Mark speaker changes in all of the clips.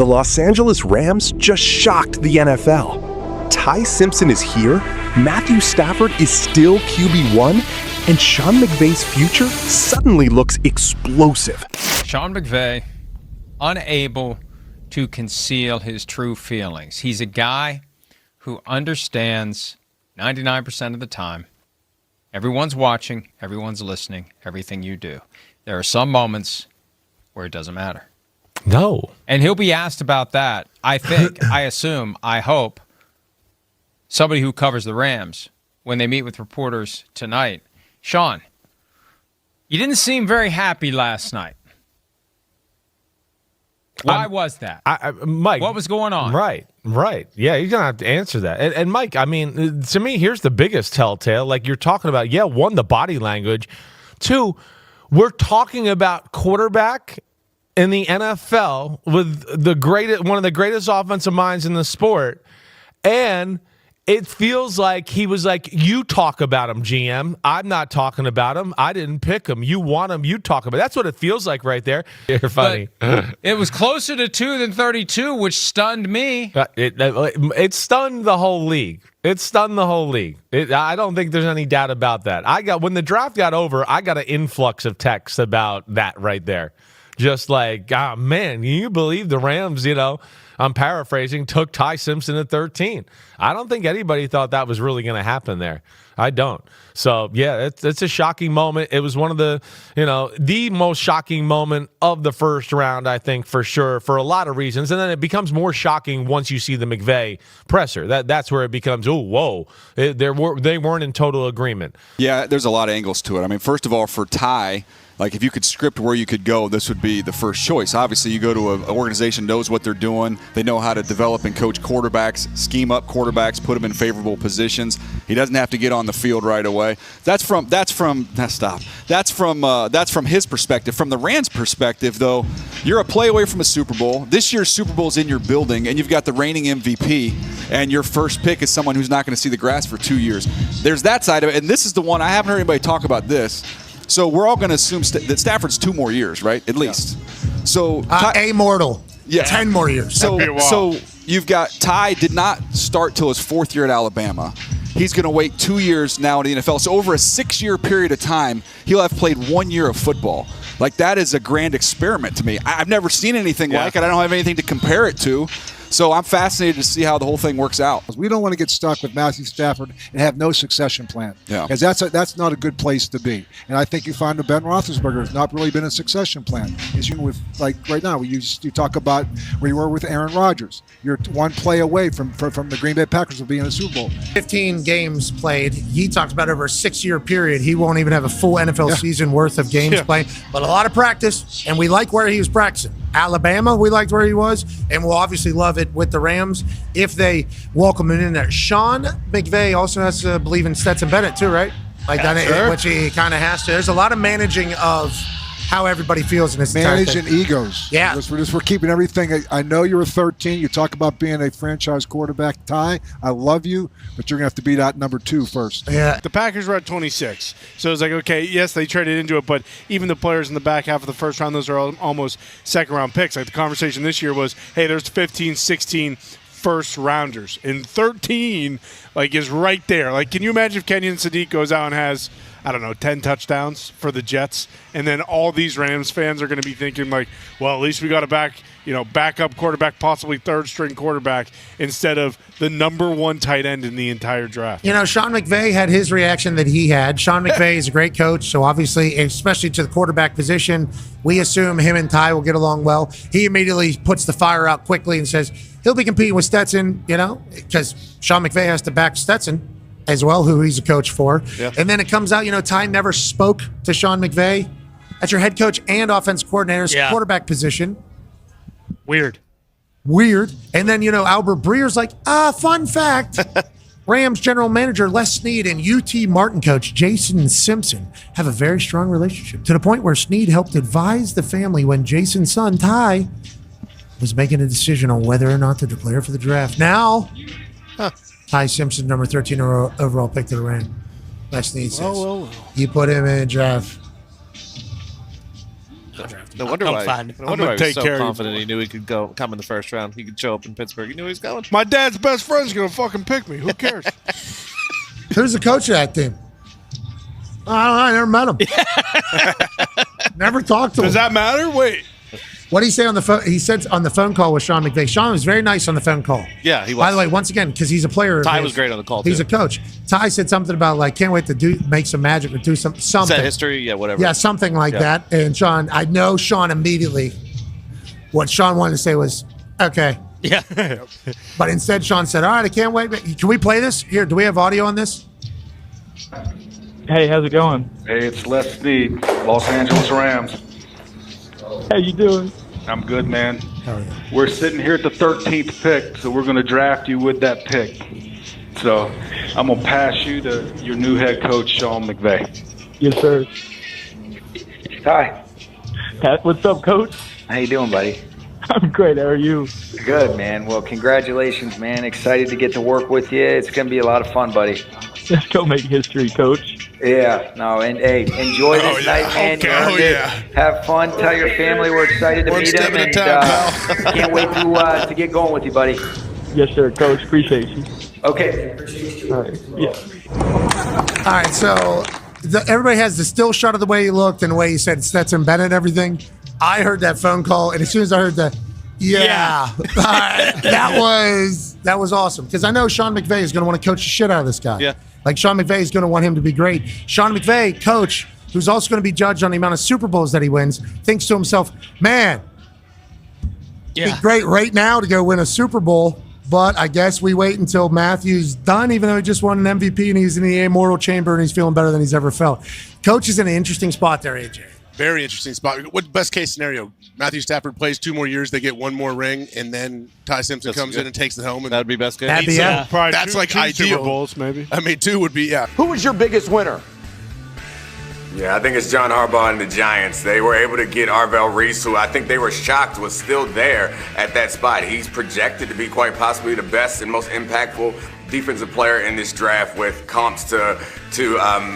Speaker 1: The Los Angeles Rams just shocked the NFL. Ty Simpson is here, Matthew Stafford is still QB1, and Sean McVay's future suddenly looks explosive.
Speaker 2: Sean McVay, unable to conceal his true feelings. He's a guy who understands 99% of the time. Everyone's watching, everyone's listening, everything you do. There are some moments where it doesn't matter.
Speaker 3: No.
Speaker 2: And he'll be asked about that, I think, I assume, I hope, somebody who covers the Rams when they meet with reporters tonight. Sean, you didn't seem very happy last night. Why was that?
Speaker 3: Mike,
Speaker 2: what was going on?
Speaker 3: Right. Yeah, you're going to have to answer that. And Mike, I mean, to me, here's the biggest telltale. Like you're talking about, one, the body language. Two, we're talking about quarterback in the NFL with one of the greatest offensive minds in the sport, and it feels like he was like, you talk about him, GM. I'm not talking about him. I didn't pick him. You want him. You talk about him. That's what it feels like right there. You're funny.
Speaker 2: It was closer to 2 than 32, which stunned me.
Speaker 3: It stunned the whole league. I don't think there's any doubt about that. When the draft got over, I got an influx of texts about that right there. Just like, man, can you believe the Rams, I'm paraphrasing, took Ty Simpson at 13. I don't think anybody thought that was really going to happen there. I don't. So, yeah, it's a shocking moment. It was one of the most shocking moment of the first round, I think, for sure, for a lot of reasons. And then it becomes more shocking once you see the McVay presser. That's where it becomes, they weren't in total agreement.
Speaker 4: Yeah, there's a lot of angles to it. I mean, first of all, for Ty, like if you could script where you could go, this would be the first choice. Obviously, you go to an organization knows what they're doing. They know how to develop and coach quarterbacks, scheme up quarterbacks, put them in favorable positions. He doesn't have to get on the field right away. That's from his perspective. From the Rams' perspective, though, you're a play away from a Super Bowl. This year's Super Bowl is in your building, and you've got the reigning MVP, and your first pick is someone who's not going to see the grass for 2 years. There's that side of it, and this is the one I haven't heard anybody talk about this. So we're all going to assume that Stafford's 2 more years, right? At least. Yeah. So
Speaker 5: immortal. Yeah. 10 more years.
Speaker 4: So you've got Ty did not start till his 4th year at Alabama. He's going to wait 2 years now in the NFL. So over a 6-year period of time, he'll have played 1 year of football. Like, that is a grand experiment to me. I've never seen anything like it. I don't have anything to compare it to. So I'm fascinated to see how the whole thing works out.
Speaker 6: We don't want to get stuck with Matthew Stafford and have no succession plan.
Speaker 4: Yeah.
Speaker 6: Because that's not a good place to be. And I think you find that Ben Roethlisberger has not really been a succession plan. As you with like right now, you talk about where you were with Aaron Rodgers. You're one play away from the Green Bay Packers of being in the Super Bowl.
Speaker 5: 15 games played. He talked about over a 6-year period. He won't even have a full NFL season worth of games played, but a lot of practice, and we like where he was practicing. Alabama, we liked where he was, and we'll obviously love it with the Rams if they welcome him in there. Sean McVay also has to believe in Stetson Bennett too, right? Which he kind of has to. There's a lot of managing of how everybody feels in this
Speaker 6: managing egos.
Speaker 5: Yeah.
Speaker 6: We're keeping everything. I know you're a 13. You talk about being a franchise quarterback. Ty, I love you, but you're going to have to beat out number 2 first.
Speaker 7: Yeah. The Packers were at 26. So it's like, okay, yes, they traded into it, but even the players in the back half of the first round, those are almost second-round picks. Like the conversation this year was, hey, there's 15, 16 first rounders. And 13, is right there. Like, can you imagine if Kenyon Sadiq goes out and has, 10 touchdowns for the Jets, and then all these Rams fans are going to be thinking well, at least we got a backup quarterback, possibly third-string quarterback, instead of the number 1 tight end in the entire draft.
Speaker 5: Sean McVay had his reaction that he had. Sean McVay is a great coach, so obviously, especially to the quarterback position, we assume him and Ty will get along well. He immediately puts the fire out quickly and says he'll be competing with Stetson, because Sean McVay has to back Stetson as well, who he's a coach for. Yeah. And then it comes out, Ty never spoke to Sean McVay. That's your head coach and offense coordinator's quarterback position.
Speaker 7: Weird.
Speaker 5: And then, Albert Breer's like, fun fact, Rams general manager Les Snead and UT Martin coach Jason Simpson have a very strong relationship, to the point where Snead helped advise the family when Jason's son, Ty, was making a decision on whether or not to declare for the draft. Now, Ty Simpson, number 13 overall pick to the Rams. Les Snead says, you put him in draft.
Speaker 8: No wonder
Speaker 7: I'm
Speaker 8: why.
Speaker 7: fine.
Speaker 8: No
Speaker 7: I'm
Speaker 8: wonder why
Speaker 7: gonna
Speaker 8: he was
Speaker 7: take
Speaker 8: so
Speaker 7: care of you,
Speaker 8: confident
Speaker 7: boy.
Speaker 8: he knew he could come in the first round. He could show up in Pittsburgh. He knew he was going.
Speaker 7: My dad's best friend's gonna fucking pick me. Who cares?
Speaker 5: Who's the coach of that team? I don't know. I never met him. Never talked to him.
Speaker 7: Does that matter? Wait.
Speaker 5: What did he say on the phone? He said on the phone call with Sean McVay. Sean was very nice on the phone call.
Speaker 8: Yeah, he was.
Speaker 5: By the way, once again, because he's a player.
Speaker 8: Ty was great on the call,
Speaker 5: He's
Speaker 8: too.
Speaker 5: a coach. Ty said something about, like, can't wait to make some magic or do something.
Speaker 8: Set history, yeah, whatever.
Speaker 5: Yeah, something like
Speaker 8: Yeah.
Speaker 5: that. And Sean, I know Sean immediately, what Sean wanted to say was, okay.
Speaker 7: Yeah.
Speaker 5: But instead, Sean said, all right, I can't wait. Can we play this? Here, do we have audio on this?
Speaker 9: Hey, how's it going?
Speaker 10: Hey, it's Les Snead, Los Angeles Rams.
Speaker 9: How you doing?
Speaker 10: I'm good, man. We're sitting here at the 13th pick, so we're going to draft you with that pick. So I'm going to pass you to your new head coach, Sean McVay.
Speaker 9: Yes, sir.
Speaker 11: Hi.
Speaker 9: Pat, what's up, Coach?
Speaker 11: How you doing, buddy?
Speaker 9: I'm great. How are you?
Speaker 11: Good, man. Well, congratulations, man. Excited to get to work with you. It's going to be a lot of fun, buddy.
Speaker 9: Let's go make history, Coach.
Speaker 11: Yeah. No, and hey, enjoy this night, man.
Speaker 7: Okay.
Speaker 11: You earned it. Have fun. Tell your family we're excited to meet them, and can't wait to get going with you, buddy.
Speaker 9: Yes, sir, Coach. Appreciate you.
Speaker 11: Okay.
Speaker 9: All right. Yeah.
Speaker 5: All right, so everybody has the still shot of the way he looked and the way he said Stetson Bennett and everything. I heard that phone call, and as soon as I heard the all right, that was awesome, because I know Sean McVay is going to want to coach the shit out of this guy.
Speaker 8: Yeah.
Speaker 5: Like, Sean McVay is going to want him to be great. Sean McVay, coach, who's also going to be judged on the amount of Super Bowls that he wins, thinks to himself, man, it'd be great right now to go win a Super Bowl, but I guess we wait until Matthew's done, even though he just won an MVP and he's in the immortal chamber and he's feeling better than he's ever felt. Coach is in an interesting spot there, AJ.
Speaker 12: Very interesting spot. What best case scenario? Matthew Stafford plays 2 more years, they get 1 more ring, and then Ty Simpson comes in and takes the helm. And
Speaker 8: that'd be best case.
Speaker 5: That'd be
Speaker 7: Probably
Speaker 12: That's like
Speaker 7: two
Speaker 12: ideal.
Speaker 7: Super Bowls, maybe.
Speaker 12: I mean, 2 would be, yeah.
Speaker 13: Who was your biggest winner?
Speaker 14: Yeah, I think it's John Harbaugh and the Giants. They were able to get Arvell Reese, who I think they were shocked was still there at that spot. He's projected to be quite possibly the best and most impactful defensive player in this draft, with comps to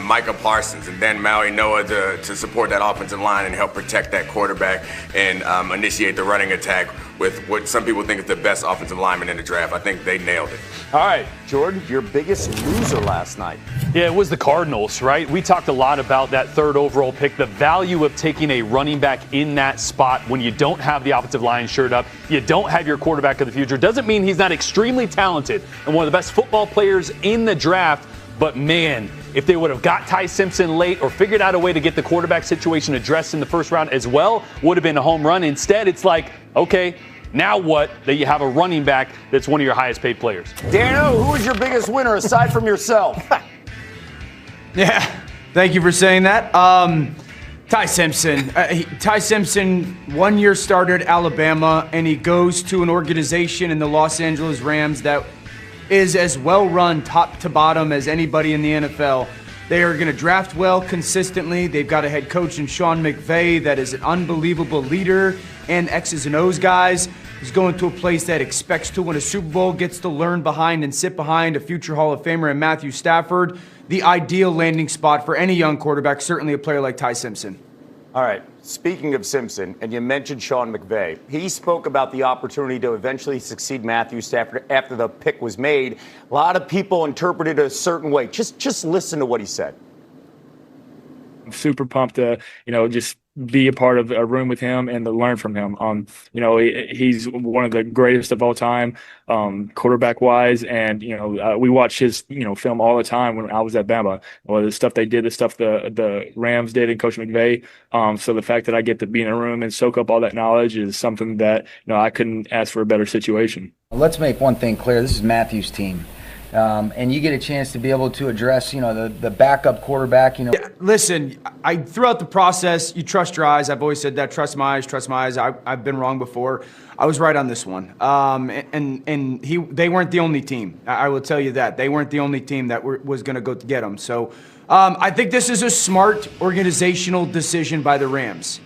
Speaker 14: Micah Parsons and then Maui Noah to support that offensive line and help protect that quarterback and initiate the running attack with what some people think is the best offensive lineman in the draft. I think they nailed it.
Speaker 13: All right, Jordan, your biggest loser last night.
Speaker 15: Yeah, it was the Cardinals, right? We talked a lot about that 3rd overall pick, the value of taking a running back in that spot when you don't have the offensive line shirt up, you don't have your quarterback of the future. Doesn't mean he's not extremely talented and one of the best football players in the draft, but man, if they would have got Ty Simpson late or figured out a way to get the quarterback situation addressed in the first round as well, would have been a home run. Instead, it's like, okay, now what? That you have a running back that's one of your highest paid players.
Speaker 13: Dano, who was your biggest winner aside from yourself?
Speaker 16: Yeah, thank you for saying that. Ty Simpson. Ty Simpson, 1 year starter at Alabama, and he goes to an organization in the Los Angeles Rams that is as well run top to bottom as anybody in the NFL. They are going to draft well consistently. They've got a head coach in Sean McVay that is an unbelievable leader and X's and O's guys. He's going to a place that expects to win a Super Bowl, gets to learn behind and sit behind a future Hall of Famer in Matthew Stafford. The ideal landing spot for any young quarterback, certainly a player like Ty Simpson.
Speaker 13: All right, speaking of Simpson, and you mentioned Sean McVay, he spoke about the opportunity to eventually succeed Matthew Stafford after the pick was made. A lot of people interpreted it a certain way. Just listen to what he said.
Speaker 9: I'm super pumped to, just be a part of a room with him and to learn from him. He's one of the greatest of all time, quarterback wise. And, we watch his, film all the time when I was at Bama. Well, the stuff they did, the stuff the Rams did and Coach McVay. So the fact that I get to be in a room and soak up all that knowledge is something that, I couldn't ask for a better situation.
Speaker 17: Let's make one thing clear. This is Matthew's team. And you get a chance to be able to address, the backup quarterback,
Speaker 16: Yeah, listen, throughout the process, you trust your eyes. I've always said that. Trust my eyes, trust my eyes. I've been wrong before. I was right on this one. They weren't the only team. I will tell you that. They weren't the only team that was going to go to get him. So I think this is a smart organizational decision by the Rams.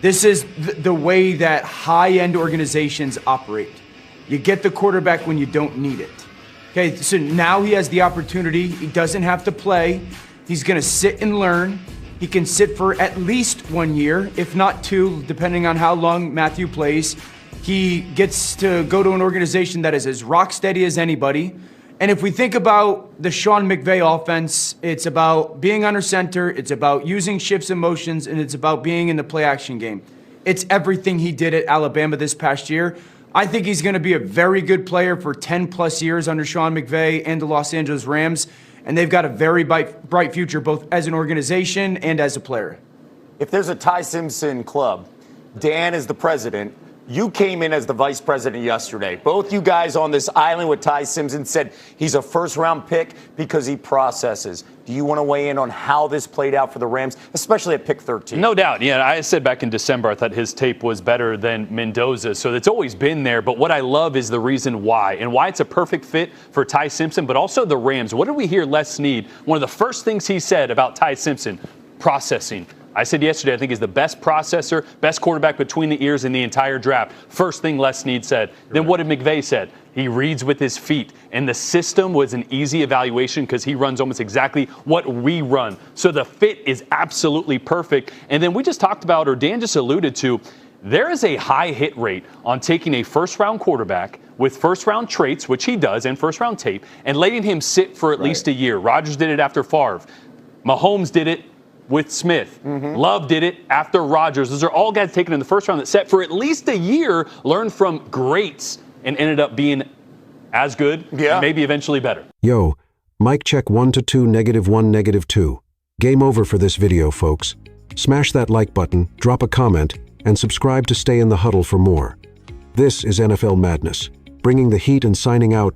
Speaker 16: This is the way that high-end organizations operate. You get the quarterback when you don't need it. Okay, so now he has the opportunity. He doesn't have to play. He's going to sit and learn. He can sit for at least 1 year, if not 2, depending on how long Matthew plays. He gets to go to an organization that is as rock steady as anybody. And if we think about the Sean McVay offense, it's about being under center, it's about using shifts and motions, and it's about being in the play action game. It's everything he did at Alabama this past year. I think he's going to be a very good player for 10 plus years under Sean McVay and the Los Angeles Rams. And they've got a very bright future, both as an organization and as a player.
Speaker 13: If there's a Ty Simpson club, Dan is the president. You came in as the vice president yesterday. Both you guys on this island with Ty Simpson said he's a first-round pick because he processes. Do you want to weigh in on how this played out for the Rams, especially at pick 13?
Speaker 15: No doubt. Yeah, I said back in December I thought his tape was better than Mendoza's, so it's always been there. But what I love is the reason why, and why it's a perfect fit for Ty Simpson, but also the Rams. What did we hear Les Snead? One of the first things he said about Ty Simpson, processing. I said yesterday I think he's the best processor, best quarterback between the ears in the entire draft. First thing Les Snead said. Then what did McVay said? He reads with his feet. And the system was an easy evaluation because he runs almost exactly what we run. So the fit is absolutely perfect. And then we just talked about, or Dan just alluded to, there is a high hit rate on taking a first-round quarterback with first-round traits, which he does, and first-round tape, and letting him sit for at least a year. Rodgers did it after Favre. Mahomes did it with Smith. Love did it after Rodgers. Those are all guys taken in the first round that sat for at least a year, learned from greats, and ended up being as good, and maybe eventually better.
Speaker 18: Yo, mic check 1 to 2, -1, -2. Game over for this video, folks. Smash that like button, drop a comment, and subscribe to stay in the huddle for more. This is NFL Madness, bringing the heat and signing out.